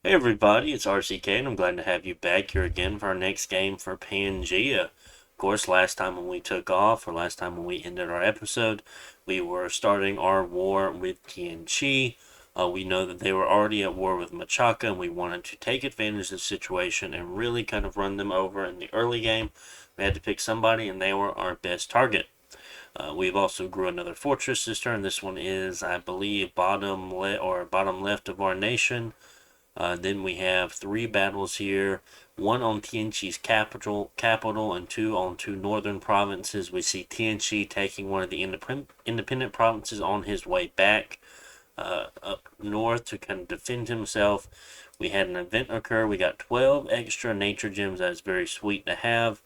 Hey everybody, it's RCK and I'm glad to have you back here again for our next game for Pangea. Of course, last time when we took off, or last time when we ended our episode, we were starting our war with TNC. We know that they were already at war with Machaca and we wanted to take advantage of the situation and really kind of run them over in the early game. We had to pick somebody and they were our best target. We've also grew another fortress this turn. This one is, I believe, bottom left of our nation. Then we have three battles here, one on Tianqi's capital, and two on two northern provinces. We see Tianqi taking one of the independent provinces on his way back up north to kind of defend himself. We had an event occur. We got 12 extra nature gems. That's very sweet to have.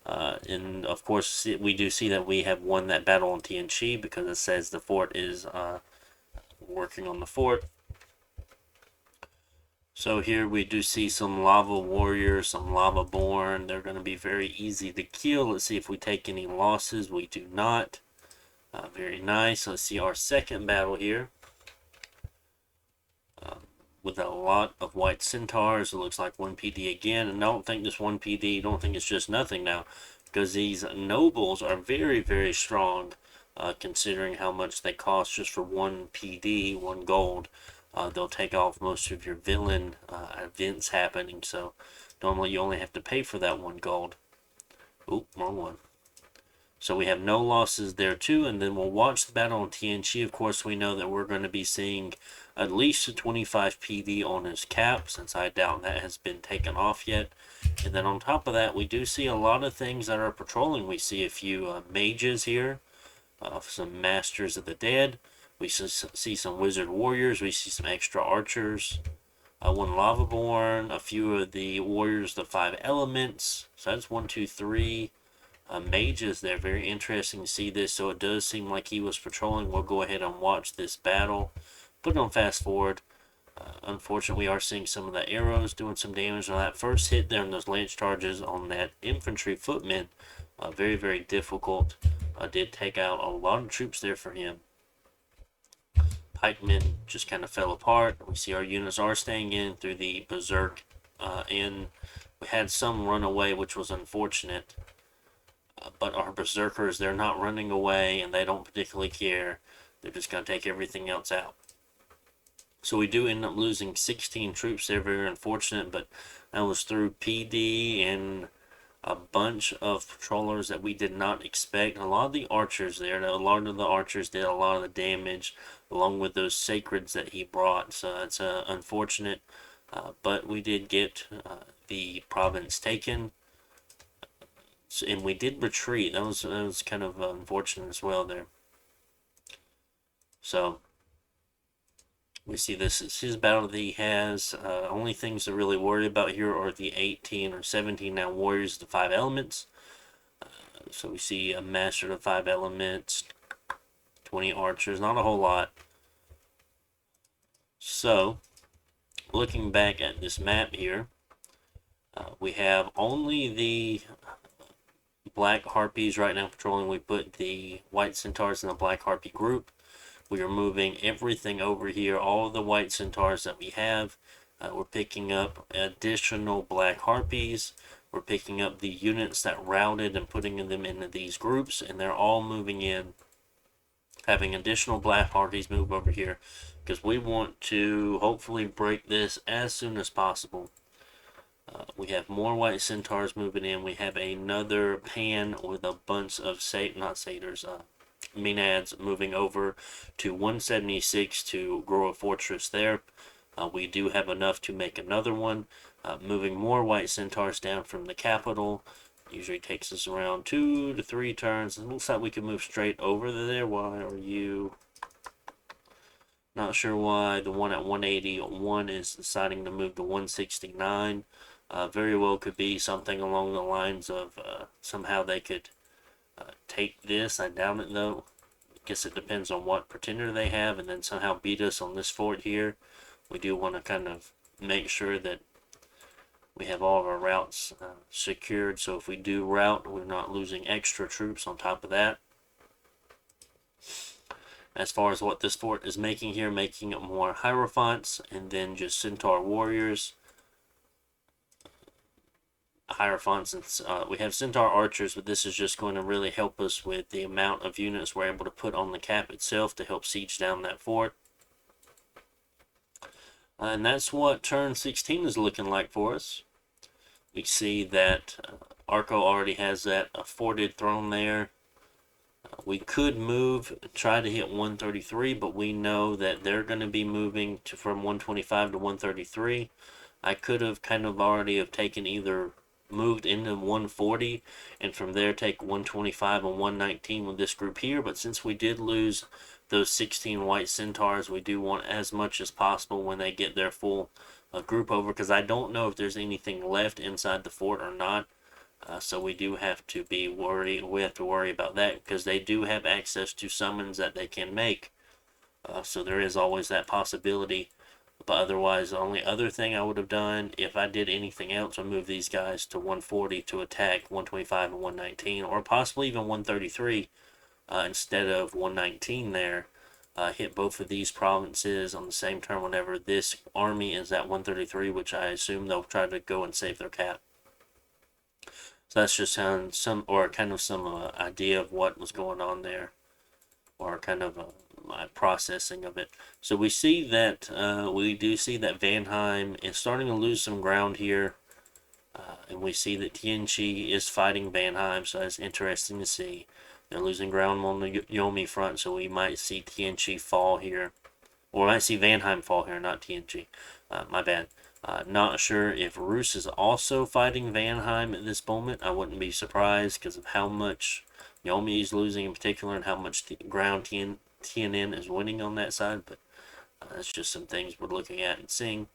And of course, we do see that we have won that battle on Tianqi because it says the fort is working on the fort. So here we do see some lava warriors, some lava born. They're going to be very easy to kill. Let's see if we take any losses. We do not. Very nice. Let's see our second battle here. With a lot of white centaurs. It looks like 1 PD again. And I don't think this 1 PD, don't think it's just nothing now. Because these nobles are very, very strong. Considering how much they cost just for 1 PD, 1 gold. They'll take off most of your villain events happening, so normally you only have to pay for that 1 gold. Oop, wrong one. So we have no losses there too, and then we'll watch the battle on TNC. Of course, we know that we're going to be seeing at least a 25 PD on his cap, since I doubt that has been taken off yet. And then on top of that, we do see a lot of things that are patrolling. We see a few mages here, some masters of the dead. We see some wizard warriors. We see some extra archers. 1 lava born. A few of the warriors, the 5 elements. So that's 1, 2, 3 mages there. Very interesting to see this. So it does seem like he was patrolling. We'll go ahead and watch this battle. Put it on fast forward. Unfortunately, we are seeing some of the arrows doing some damage on that first hit there, and those lance charges on that infantry footmen. Very, very difficult. Did take out a lot of troops there for him. Pikemen just kind of fell apart. We see our units are staying in through the berserk in. We had some run away, which was unfortunate. But our berserkers, they're not running away and they don't particularly care. They're just going to take everything else out. So we do end up losing 16 troops there. Very unfortunate, but that was through PD and a bunch of patrollers that we did not expect. A lot of the archers there, a lot of the archers did a lot of the damage, along with those sacreds that he brought. So that's unfortunate, but we did get the province taken, and we did retreat. That was kind of unfortunate as well there. So we see this is his battle that he has. Only things to really worry about here are the 18 or 17 now warriors, the 5 elements. So we see a master of the 5 elements, 20 archers, not a whole lot. So, looking back at this map here, we have only the black harpies right now patrolling. We put the white centaurs in the black harpy group. We are moving everything over here, all of the white centaurs that we have. We're picking up additional black harpies. We're picking up the units that routed and putting them into these groups, and they're all moving in. Having additional black harpies move over here, because we want to hopefully break this as soon as possible. We have more white centaurs moving in. We have another pan with a bunch of Maenads moving over to 176 to grow a fortress there. We do have enough to make another one. Moving more white centaurs down from the capital. Usually takes us around 2 to 3 turns. It looks like we can move straight over there. Why are you? Not sure why the one at 181 is deciding to move to 169. Very well could be something along the lines of somehow they could take this. I doubt it though. I guess it depends on what pretender they have, and then somehow beat us on this fort here. We do want to kind of make sure that we have all of our routes secured, so if we do route, we're not losing extra troops on top of that. as far as what this fort is making here, making it more Hierophants and then just Centaur warriors. Hierophants and we have Centaur archers, but this is just going to really help us with the amount of units we're able to put on the cap itself to help siege down that fort. And that's what turn 16 is looking like for us. We see that Arco already has that forted throne there. We could move, try to hit 133, but we know that they're going to be moving from 125 to 133. I could have kind of already have taken either moved into 140 and from there take 125 and 119 with this group here, but since we did lose those 16 white centaurs, we do want as much as possible when they get their full group over, because I don't know if there's anything left inside the fort or not. So we do have to be worried. We have to worry about that because they do have access to summons that they can make. So there is always that possibility. But otherwise, the only other thing I would have done if I did anything else would move these guys to 140 to attack 125 and 119, or possibly even 133 instead of 119 there. Hit both of these provinces on the same turn whenever this army is at 133, which I assume they'll try to go and save their cap. So that's just some idea of what was going on there, or kind of my processing of it. So we see that we do see that Vanheim is starting to lose some ground here, and we see that Tianchi is fighting Vanheim. So that's interesting to see. They're losing ground on the Yomi front, so we might see Tianchi fall here, or we might see Vanheim fall here, not Tianchi. My bad. Not sure if Rus is also fighting Vanheim at this moment. I wouldn't be surprised because of how much Yomi is losing in particular and how much ground TNN is winning on that side. But that's just some things we're looking at and seeing.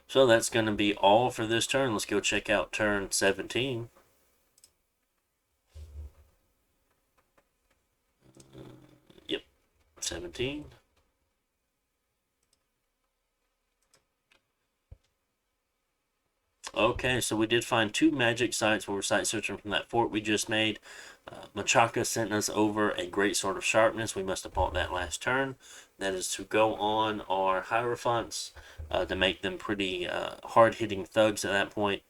So that's going to be all for this turn. Let's go check out turn 17. Yep, 17. Okay, so we did find 2 magic sites when we're site searching from that fort we just made. Machaka sent us over a great sword of sharpness. We must have bought that last turn. That is to go on our Hierophants to make them pretty hard-hitting thugs at that point.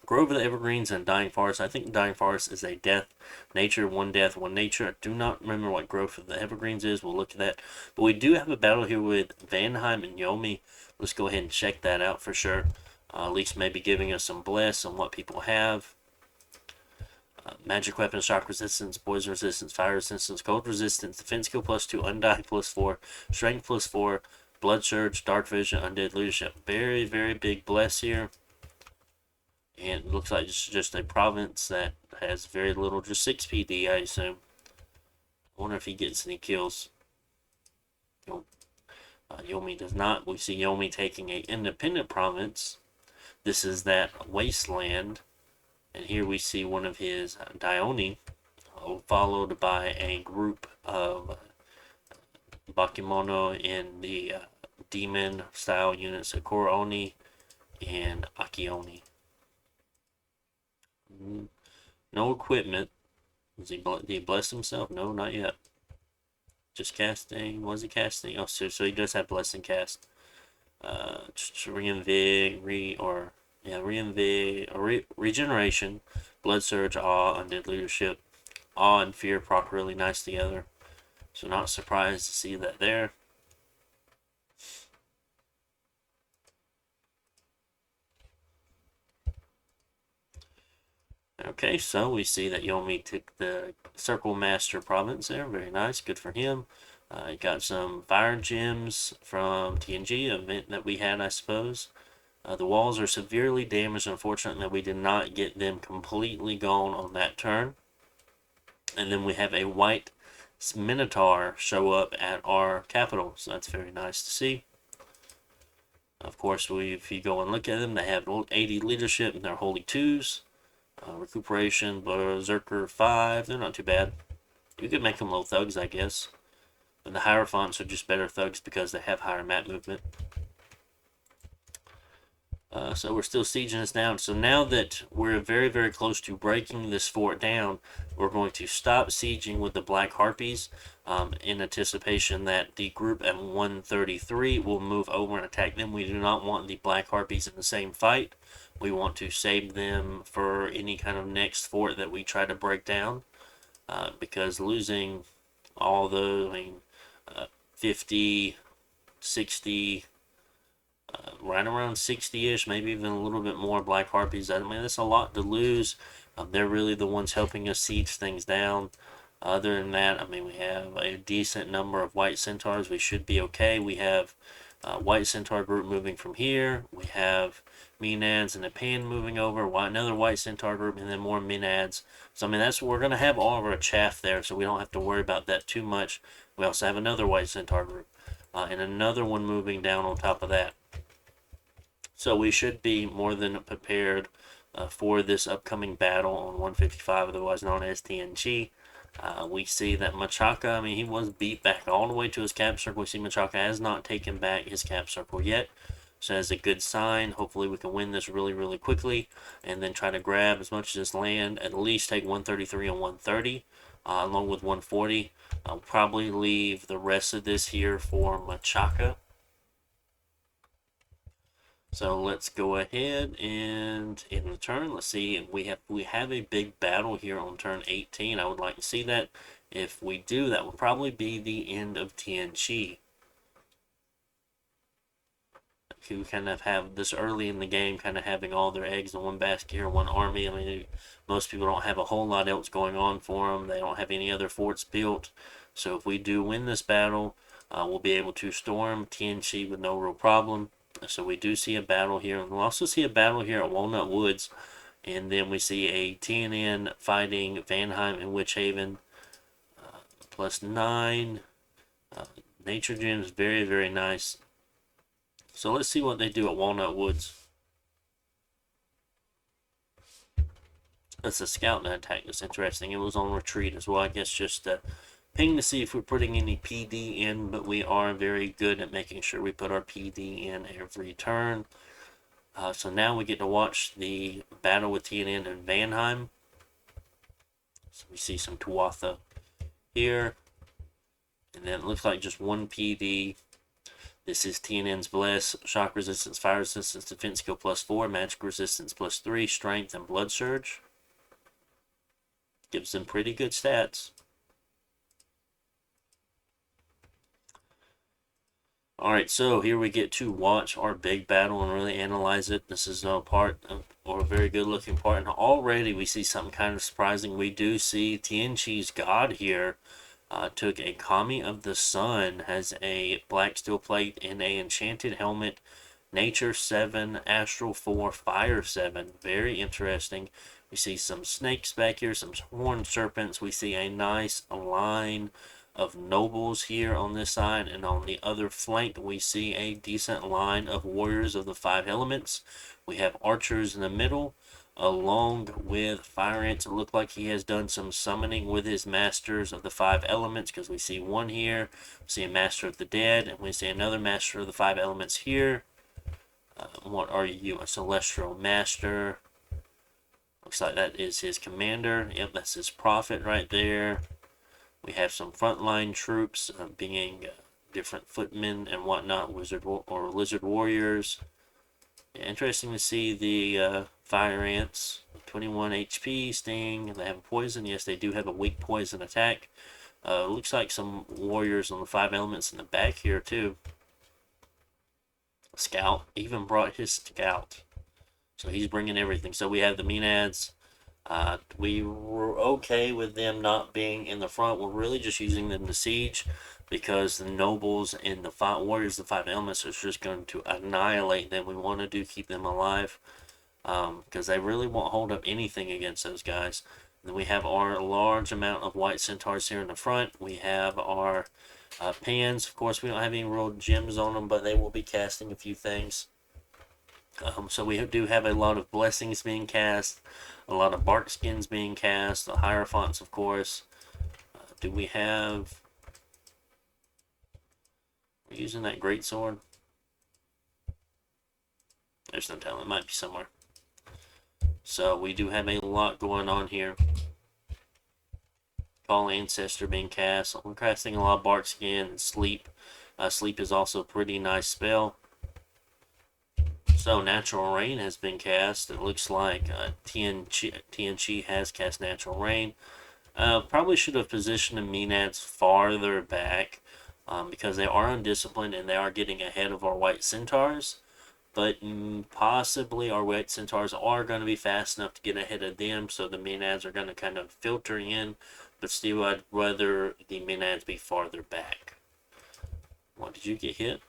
Grove of the Evergreens and Dying Forest. I think Dying Forest is a death nature, 1 death, 1 nature. I do not remember what Grove of the Evergreens is. We'll look at that. But we do have a battle here with Vanheim and Yomi. Let's go ahead and check that out for sure. At least maybe giving us some bless on what people have. Magic weapon, shock resistance, poison resistance, fire resistance, cold resistance, defense skill +2, undying +4, strength +4, blood surge, dark vision, undead leadership. Very, very big bless here. And it looks like it's just a province that has very little, just 6 PD, I assume. I wonder if he gets any kills. Yomi does not. We see Yomi taking an independent province. This is that wasteland, and here we see one of his Dione, followed by a group of Bakemono in the demon-style units of Koroni and Akioni. No equipment. Did he bless himself? No, not yet. Just casting. Was he casting? Oh, so he does have blessing cast. Regeneration, blood surge, awe, undead leadership. Awe and fear proc really nice together. So not surprised to see that there. Okay, so we see that Yomi took the Circle Master province there. Very nice, good for him. Got some fire gems from TNG, an event that we had, I suppose. The walls are severely damaged. Unfortunately, we did not get them completely gone on that turn. And then we have a white Minotaur show up at our capital, so that's very nice to see. Of course, if you go and look at them, they have 80 leadership and they're holy 2s. Recuperation, Berserker 5, they're not too bad. You could make them low thugs, I guess. But the Hierophants are just better thugs because they have higher map movement. So we're still sieging this down. So now that we're very, very close to breaking this fort down, we're going to stop sieging with the Black Harpies in anticipation that the group at 133 will move over and attack them. We do not want the Black Harpies in the same fight. We want to save them for any kind of next fort that we try to break down, because losing all the, 50, 60, right around 60-ish, maybe even a little bit more Black Harpies. I mean, that's a lot to lose. They're really the ones helping us siege things down. Other than that, I mean, we have a decent number of White Centaurs. We should be okay. We have White Centaur group moving from here. We have Menads and a Pan moving over. Another White Centaur group, and then more Menads. So, I mean, we're going to have all of our chaff there, so we don't have to worry about that too much. We also have another White Centaur group, and another one moving down on top of that. So we should be more than prepared for this upcoming battle on 155, otherwise known as TNG. We see that Machaca, I mean, he was beat back all the way to his cap circle. We see Machaca has not taken back his cap circle yet. So that's a good sign. Hopefully we can win this really, really quickly and then try to grab as much of this land, at least take 133 and 130 along with 140. I'll probably leave the rest of this here for Machaca. So let's go ahead and in the turn, let's see, we have a big battle here on turn 18. I would like to see that. If we do, that will probably be the end of TNG. You kind of have this early in the game, kind of having all their eggs in one basket here, one army. I mean, most people don't have a whole lot else going on for them. They don't have any other forts built. So if we do win this battle, we'll be able to storm TNG with no real problem. So we do see a battle here. And we'll also see a battle here at Walnut Woods. And then we see a TNN fighting Vanheim and Witch Haven. +9. Nature Gem is very, very nice. So let's see what they do at Walnut Woods. That's a scout attack. That's interesting. It was on retreat as well. I guess just ping to see if we're putting any PD in, but we are very good at making sure we put our PD in every turn. So now we get to watch the battle with TNN and Vanheim. So we see some Tuatha here. And then it looks like just one PD. This is TNN's Bless, Shock Resistance, Fire Resistance, Defense Skill +4, Magic Resistance +3, Strength, and Blood Surge. Gives them pretty good stats. Alright, so here we get to watch our big battle and really analyze it. This is a part, or a very good looking part, and already we see something kind of surprising. We do see TNG's God here took a Kami of the Sun, has a black steel plate and a enchanted helmet, Nature 7, Astral 4, Fire 7. Very interesting. We see some snakes back here, some horned serpents. We see a nice line of nobles here on this side, and on the other flank we see a decent line of warriors of the 5 elements. We have archers in the middle, along with fire ants. It looks like he has done some summoning with his masters of the 5 elements, because we see one here, we see a master of the dead, and we see another master of the 5 elements here. What are you? A celestial master. Looks like that is his commander. Yep, that's his prophet right there. We have some frontline troops being different footmen and whatnot, wizard or lizard warriors. Yeah, interesting to see the fire ants. 21 HP, sting. They have poison. Yes, they do have a weak poison attack. Looks like some warriors on the 5 elements in the back here too. Scout even brought his scout, so he's bringing everything. So we have the Menads. We were okay with them not being in the front. We're really just using them to siege, because the nobles and the 5 warriors, the 5 elements, are just going to annihilate them. We want to keep them alive, because they really won't hold up anything against those guys. Then we have our large amount of white centaurs here in the front. We have our pans. Of course, we don't have any real gems on them, but they will be casting a few things. So we do have a lot of blessings being cast, a lot of bark skins being cast, the hierophants, of course. Do we have... We're using that great sword. There's no telling. It might be somewhere. So we do have a lot going on here. Call Ancestor being cast. I'm casting a lot of Bark Skin and Sleep. Sleep is also a pretty nice spell. So Natural Rain has been cast. It looks like TNG has cast Natural Rain. Probably should have positioned the Menads farther back because they are undisciplined and they are getting ahead of our White Centaurs. But possibly our White Centaurs are going to be fast enough to get ahead of them, so the Menads are going to kind of filter in. But still, I'd rather the Menads be farther back. What, did you get hit?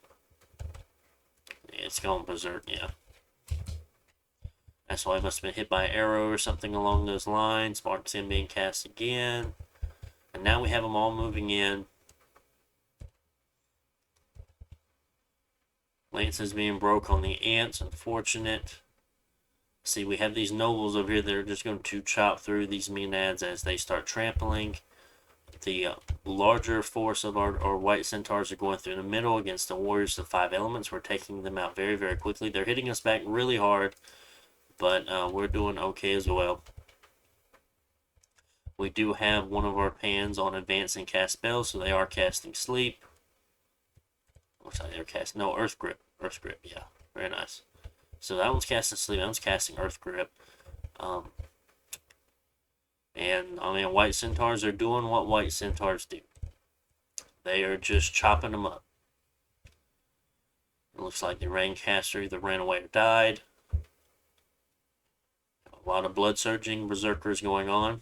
Yeah, it's going berserk, yeah. That's why I must have been hit by an arrow or something along those lines. Sparks in being cast again. And now we have them all moving in. Lances being broke on the ants, unfortunate. See, we have these nobles over here that are just going to chop through these Menads as they start trampling. The larger force of our White Centaurs are going through the middle against the Warriors of 5 Elements. We're taking them out very, very quickly. They're hitting us back really hard, but we're doing okay as well. We do have one of our pans on advance and cast spells, so they are casting Sleep. Looks like they're casting, no, Earth Grip. Earth Grip, yeah. Very nice. So that one's casting Sleep, that one's casting Earth Grip. And, I mean, White Centaurs are doing what White Centaurs do. They are just chopping them up. It looks like the Raincaster either ran away or died. A lot of blood surging, berserkers going on.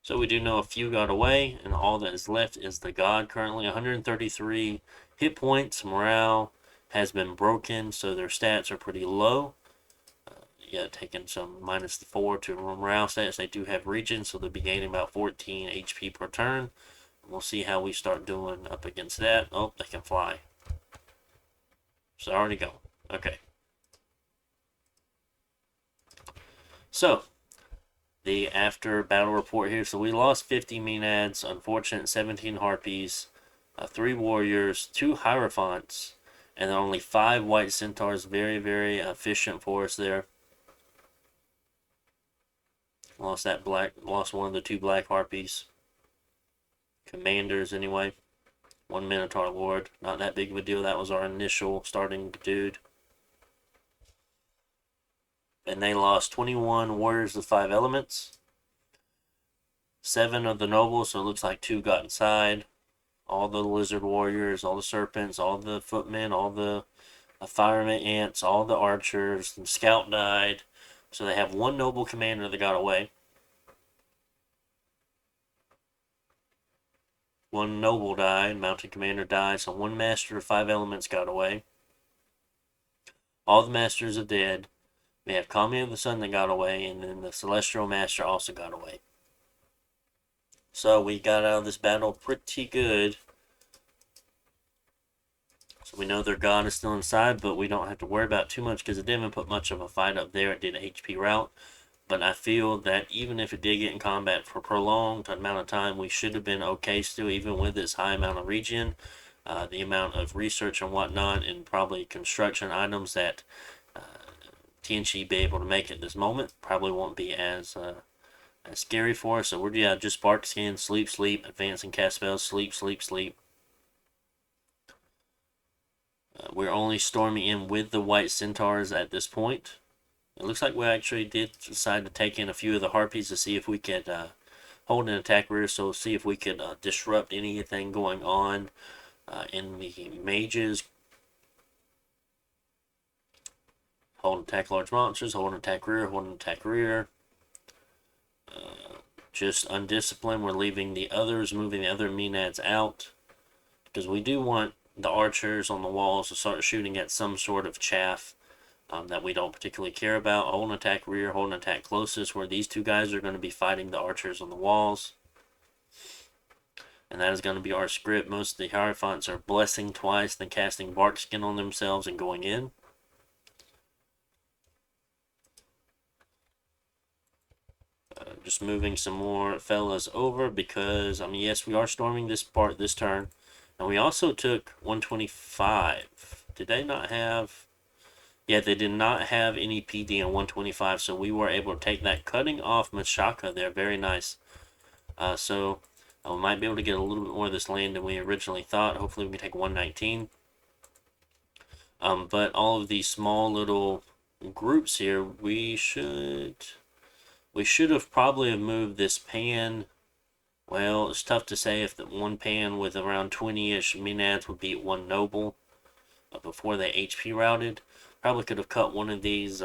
So we do know a few got away, and all that is left is the god currently. 133 hit points. Morale has been broken, so their stats are pretty low. Yeah, taking some -4 to morale stats. They do have regen, so they'll be gaining about 14 HP per turn. We'll see how we start doing up against that. Oh, they can fly. So already go. Okay. So, the after battle report here. So we lost 50 Menads, unfortunate 17 Harpies, 3 Warriors, 2 Hierophants, and then only 5 White Centaurs. Very, very efficient for us there. Lost one of the 2 Black Harpies. Commanders anyway. 1 Minotaur Lord. Not that big of a deal. That was our initial starting dude. And they lost 21 Warriors of 5 Elements. 7 of the Nobles, so it looks like 2 got inside. All the Lizard Warriors, all the Serpents, all the Footmen, all the Firemen Ants, all the Archers. The Scout died. So they have 1 Noble Commander that got away. 1 Noble died. Mounted Commander died. So 1 Master of 5 Elements got away. All the Masters are dead. We have Kami of the Sun that got away, and then the Celestial Master also got away. So we got out of this battle pretty good. So we know their god is still inside, but we don't have to worry about too much because it didn't put much of a fight up there. It did an HP rout. But I feel that even if it did get in combat for a prolonged amount of time, we should have been okay still, even with this high amount of regen. The amount of research and whatnot, and probably construction items that TNG be able to make at this moment probably won't be as scary for us. So we're just Spark Skin, Sleep, Sleep, Advance and Cast Spells, Sleep, Sleep, Sleep. We're only storming in with the White Centaurs at this point. It looks like we actually did decide to take in a few of the Harpies to see if we could hold an attack rear, so see if we could disrupt anything going on in the mages. Hold and attack large monsters, hold and attack rear, hold and attack rear. Just undisciplined. We're leaving the others, moving the other Menads out. Because we do want the archers on the walls to start shooting at some sort of chaff that we don't particularly care about. Hold and attack rear, hold and attack closest, where these 2 guys are going to be fighting the archers on the walls. And that is going to be our script. Most of the Hierophants are blessing twice, then casting Bark Skin on themselves and going in. Just moving some more fellas over because, I mean, yes, we are storming this part this turn. And we also took 125. Did they not have... Yeah, they did not have any PD on 125, so we were able to take that, cutting off Mashaka there. Very nice. So we might be able to get a little bit more of this land than we originally thought. Hopefully we can take 119. But all of these small little groups here, we should have probably moved this pan. Well, it's tough to say if the one pan with around 20-ish Menads would beat one noble before they HP routed. Probably could have cut one of these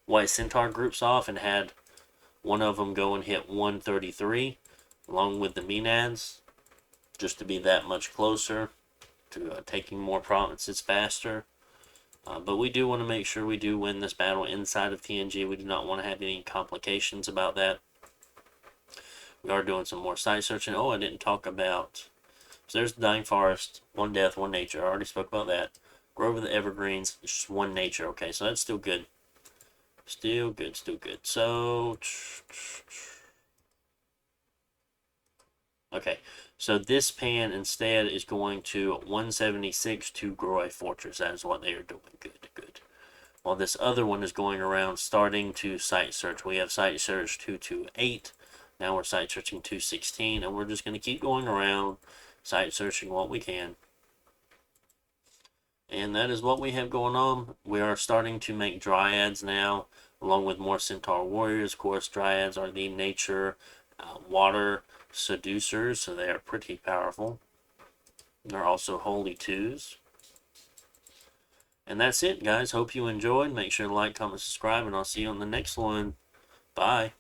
White Centaur groups off and had one of them go and hit 133 along with the Menads, just to be that much closer to taking more provinces faster. But we do want to make sure we do win this battle inside of TNG. We do not want to have any complications about that. We are doing some more site searching. Oh, I didn't talk about... So there's the Dying Forest. One death, one nature. I already spoke about that. Grove of the Evergreens. It's just one nature. Okay, so that's still good. Still good, still good. So... Okay, so this pan instead is going to 176 to grow a fortress. That is what they are doing. Good, good. While this other one is going around starting to site search. We have site search 228. Now we're site searching 216. And we're just going to keep going around site searching what we can. And that is what we have going on. We are starting to make dryads now, along with more centaur warriors. Of course, dryads are the nature water seducers, so they are pretty powerful. They're also holy twos. And that's it, guys. Hope you enjoyed. Make sure to like, comment, subscribe, and I'll see you on the next one. Bye.